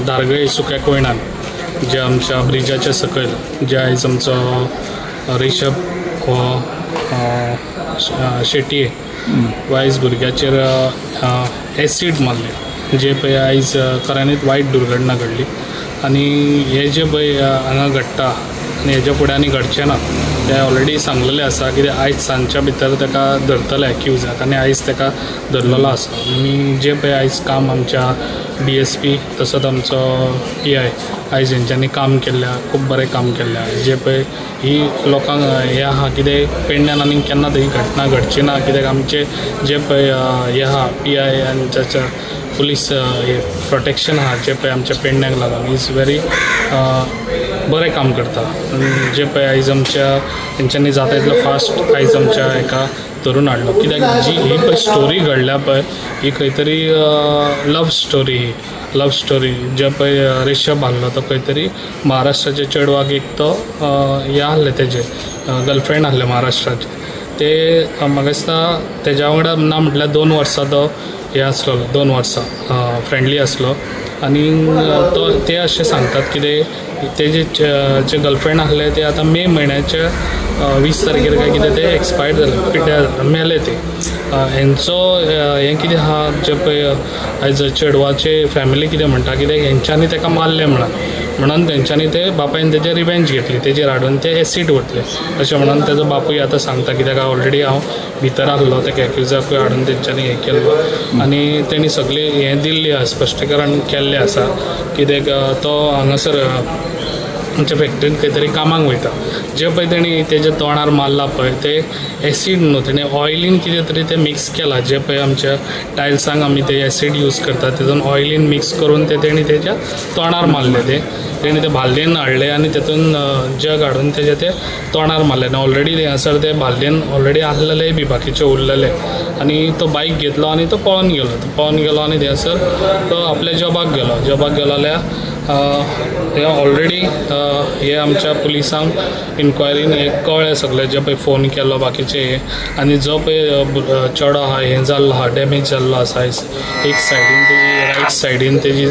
धारगळे सुक्या कोयणान जे आमच्या ब्रिजाच्या सकयल जे आयज आमचो रिषभ हो शेटये वायज भुरग्याचेर एसीड मारले जे पळय आयज खऱ्यांनीच वायट दुर्घटना घडली आनी हे जे पळय हांगा घडटा आनी हेच्या फुडें आनी घडचें ना ते ऑलरेडी सांगलेलें आसा कित्याक आयज सांजच्या भितर ताका धरतले एक्युजाक आनी आयज ताका धरलेलो आसा आनी जे पळय आयज काम आमच्या DSP तसोच आमचो PI आयज हेंच्यांनी काम केल्ल्या खूब बरें काम केल्ल्या जे पळय ही लोकांक हें आहा कितें पेडण्यान आनी केन्ना ही घटना घडची ना कित्याक आमचे जे पळय हें आहा PI आनी ताच्या पुलीस प्रोटेक्शन आहा जे पळय आमच्या पेडण्याक लागून इज व्हेरी बरें काम करता जे पळय आयज आमच्या हेंच्यांनी जाता तितलो फास्ट आयज आमच्या हेका धरून हाडलो कित्याक जी ही पळय स्टोरी घडल्या पळय ही खंय तरी लव स्टोरी जे पळय रिषभ आहलो तो खंय तरी महाराष्ट्राच्या चेडवाक एक तो हे आहले तेजे गर्लफ्रेंड आहले महाराष्ट्राचे ते म्हाका दिसता तेज्या वांगडा ना म्हटल्यार 2 वर्सां तो हे आसलो 2 वर्सां फ्रेंडली आसलो आनी तो ते अशें सांगतात कितें तेजे जे गर्लफ्रेंड आहले ते आतां मे म्हयन्याच्या 20 तारखेर काय कितें ते एक्सपायर्ड जाले पिड्ड्यार मेले ते हेंचो हें कितें आहा जे पळय आयज चेडवाचे फॅमिली कितें म्हणटा कित्याक हेंच्यांनी ताका मारलें म्हणून तेंच्यांनी ते बापायन तेजे रिवेंज घेतली तेजेर हाडून ते एसीड वतले अशें म्हणून तेजो बापूय आतां सांगता कित्याक ऑलरेडी हांव भितर आहलो ताका एक्युजाकूय हाडून तेंच्यांनी हें केल्लो आनी तेणी सगळें हें दिल्लें स्पश्टीकरण केल्लें आसा कित्याक तो हांगासर आमच्या फॅक्टरीन खंय तरी कामाक वयता जे पळय तेणी तेज्या तोंडार मारला पळय ते एसीड न्हू तेणी ऑयलीन कितें तरी ते मिक्स केला जे पळय आमच्या टायल्सांक आमी ते एसीड यूज करता तेतून ऑयलीन मिक्स करून ते तेणी तेज्या तोंडार मारले तेणी ते भाल्लेन हाडले आनी तेतून जग हाडून तेजे ते तोंडार मारले आनी ऑलरेडी हांगासर ते भाल्लेन ऑलरेडी आहलेले बी बाकीचे उरलेले आनी तो बायक घेतलो आनी तो पळोवन गेलो आनी थंयसर तो आपल्या जॉबाक गेलो जाल्यार हे ऑलरेडी हे आमच्या पुलिसांक इन्क्वायरीन हे कळ्ळें सगळें जे पळय फोन केलो बाकीचे आनी जो पळय चेडो आहा हें जाल्लो आहा डॅमेज जाल्लो आसा एक सायडीन तेजी रायट सायडीन तेजी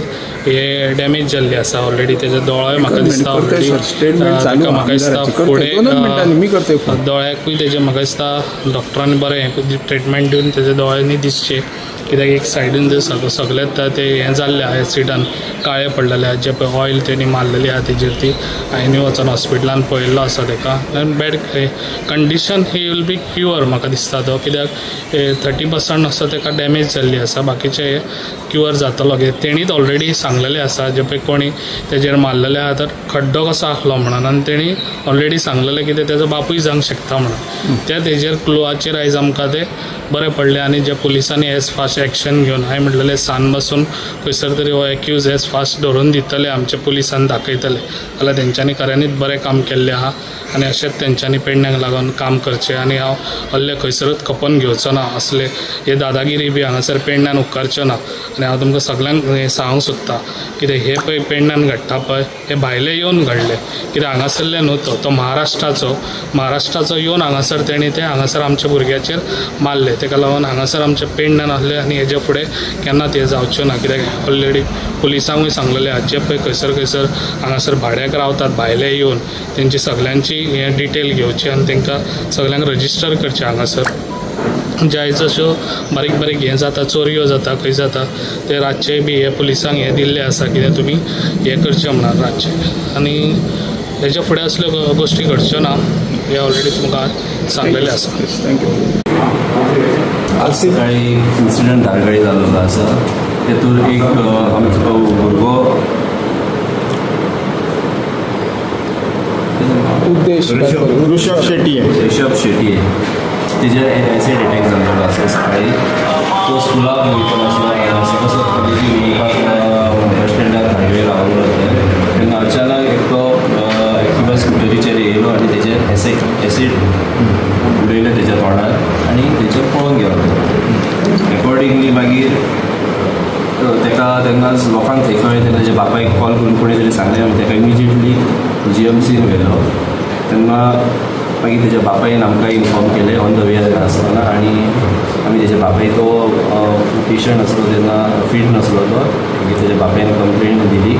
हे डॅमेज जाल्ली आसा ऑलरेडी तेजे दोळोय म्हाका दिसता ऑलरेडी म्हाका दिसता फुडें दोळ्याकूय तेजे म्हाका दिसता डॉक्टरांनी बरें ट्रिटमेंट दिवन तेजे दोळ्यांनी दिसचे कित्याक एक सायडीन जे सगळेंच ते हें जाल्लें आहा एसिडान काळे पडलेले आहा जे पळय ऑयल तेणी मारलेली आहा तेजेर ती हांवें वचून हॉस्पिटलान पळयल्लो आसा ताका bad condition he will be cure म्हाका दिसता तो कित्याक 30% असो ताका डॅमेज जाल्ली आसा बाकीचे क्युअर जातलो कित्याक तेणीच ऑलरेडी सांगलेलें आसा जे पळय कोणी तेजेर मारलेले आहा तर खड्डो कसो आसलो म्हणून आनी तेणी ऑलरेडी सांगलेलें कितें तेजो बापूय जावंक शकता म्हणून त्या तेजेर क्लुआचेर आयज आमकां ते बरें पडलें आनी जे पुलिसांनी एज फास्ट एक्शन घेवन हांवें म्हणलेलें सान बसून खंयसर तरी हो एक्यूज एज फास्ट धरून दितले आमच्या पुलिसांनी दाखयतले जाल्यार तेंच्यांनी खऱ्यांनीच बरें काम केल्लें आहा आनी अशेंच तेंच्यांनी पेडण्याक लागून काम करचें आनी हांव असले खंयसरूच खपोवन घेवचो ना असले हे दादागिरी बी हांगासर पेडण्यान उपकारच्यो ना आनी हांव तुमकां सगळ्यांक हें सांगूंक सोदतां कितें हे पळय पेडण्यान घडटा पळय हे भायले येवन घडले कित्याक हांगासरले न्हू तो महाराष्ट्राचो येवन हांगासर तेणी ते हांगासर आमच्या भुरग्याचेर मारले तेका लागून हांगासर आमच्या पेडण्यान आहले आनी हेजे फुडें केन्ना ते जावचें ना कित्याक ऑलरेडी पुलिसांकूय सांगलेलें आहा जे पळय खंयसर हांगासर भाड्याक रावतात भायले येवन तेंची सगळ्यांची हें डिटेल घेवची आनी तांकां सगळ्यांक रजिस्टर करचें हांगासर जे आयज अश्यो बारीक हें जाता चोरयो जाता खंय जाता ते रातचे बी हे पुलिसांक हें दिल्लें आसा कित्याक तुमी हें करचें म्हणून रातचें आनी हेजे फुडें असल्यो गोश्टी घडच्यो ना हे ऑलरेडी तुमकां सांगलेलें आसा थँक्यू आज सकाळी इन्सिडंट धारगळी जाल्लो आसा तेतून एक आमचो भुरगो ऋषभ शेटये तेजेर एसिड अटॅक जाल्लो आसा सकाळी तो स्कुलाक वयतलो आसलो कसो कॉलेजी वयपाक बस स्टँडार हायवे रावलो तेन्ना अचानक एक तो एक्टिवा स्कुटरीचेर येयलो आनी तेजेर एसीड उडयलें तेज्या तोंडार आनी तेजेर पळोवन गेलो अकॉर्डिंगली मागीर तेका तेन्नाच लोकांक थंय कळ्ळें तेन्ना तेज्या बापायक कॉल करून कोणी तरी सांगलें आनी तेका इमिजिएटली GMCन गेलो तेन्ना मागीर तेज्या बापायन आमकां इन्फॉर्म केलें ऑन द वे आसतना आनी आमी तेज्या बापाय तो पेशंट आसलो तेन्ना फीट नासलो तो मागीर तेज्या बापायन कंप्लेंट दिली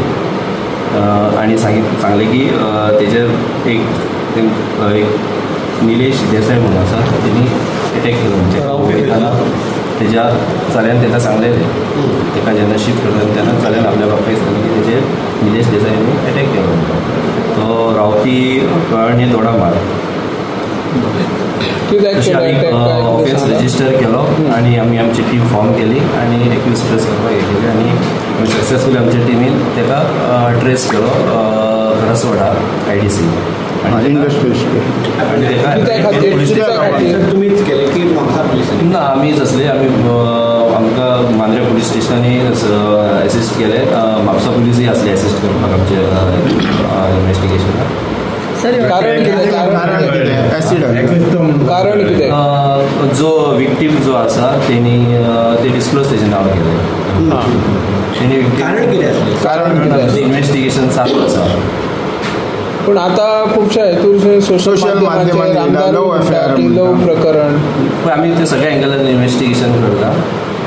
आनी सांगलें की तेजेर एक निलेश देसाय म्हणून आसा तेणी एटॅक केलो म्हणजे वयताना तेज्या चल्यान ताका सांगलेलें ताका जेन्ना शिफ्ट करता तेन्ना चल्यान आपल्या बापायक सांगलें की तेजेर निलेश देसायानी एटॅक केलो तो रावपी कळणी दोडा मार अशी आमी ऑफेन्स रजिस्टर केलो आनी आमी आमची टीम फॉर्म केली आनी एक्यूज ट्रेस करपाक हे केली आनी सक्सेसफुली आमच्या टिमीन ताका ट्रेस केलो करसवाडा IDC तुम्हीच केले की ना आमीच असले आमी आमकां मांद्रे पुलीस स्टेशनांनी असिस्ट केले म्हापसा पुलीसय असले असिस्ट करपाक आमचे इन्वेस्टिगेशनाक कारण कितें जो विक्टीम जो आसा तेणी ते डिस्क्लोज तेजें नांव केलें तेणी विक्टीम इन्वेस्टिगेशन चालू आसा पूण आतां खुबशा हेतूर सोशल माध्यमांचेर लव प्रकरण पण आमी ते सगळ्या एंगलान इन्वेस्टिगेशन करता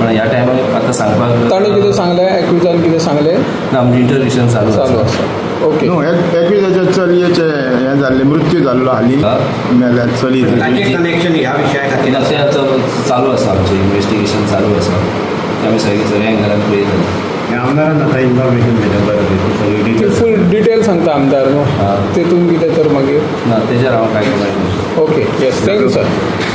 पण ह्या टायमार आतां सांगपाक ताणें कितें सांगलें एक्युजान कितें सांगलें ना आमचें इंटरव्युशन चालू आसा ओके एकविजाच्या चलयेचे हें जाल्लें मृत्यू जाल्लो हालीं मेल्यात चली कनेक्शन ह्या विशया खातीर ते चालू आसा आमचें इन्वेस्टिगेशन चालू आसा आमी सगळ्या एंगलान पळयता आमदारान आतां इन्फॉर्मेशन दिलें बरें फूल डिटेल सांगता आमदार न्हू तेतून कितें तर मागीर ना तेजेर हांव कांय comment okay yes thank you sir